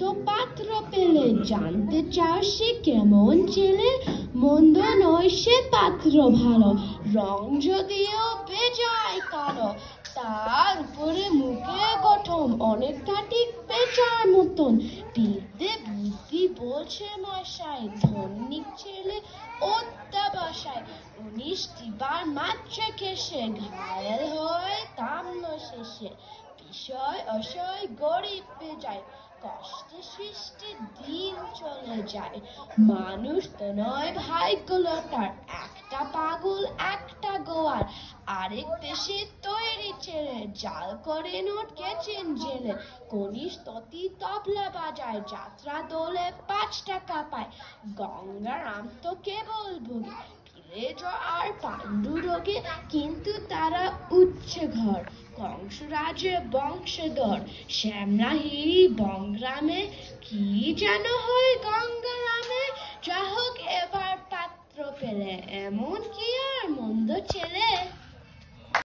তো পাত্র পেলে, জানতে চাও সে কেমন ছেলে? মন্দ নয় সে পাত্র ভালো, রং যদিও বেজায় কালো। তার উপরে মুখে গঠন অনেকটা ঠিক পেঁচার মতন। বিদ্যে বুদ্ধি বলছে মশাই, ধনিক ছেলে অত্যাবসায়। 19টি বার মাত্রে কেসে, ঘায়েল হয় তাম্য শেষে। বিষয় অসয় গরিব বেজায়, কষ্টে সৃষ্টি দিন চলে যায়। মানুষ তো নয় ভাগ্যলতার, একটা পাগল একটা গোয়ার। আরেক দেশে তৈরি ছেলে, জাল করে নোট গেছেন জেলে। কনিষ্ঠ ততি তবলা বাজায়, যাত্রা দলে 5 টাকা পায়। গঙ্গারাম তো কেবল ভোগে, পিলেজ আর পাণ্ডু রোগে। কিন্তু তারা উচ্ছে ঘর, কংসরাজের বংশধর। শ্যামলাহিরি বংগ্রামে, কি যেন হয় গঙ্গারামে। যা হোক এবার পাত্র পেলে, এমন কি আর মন্দ ছেলে?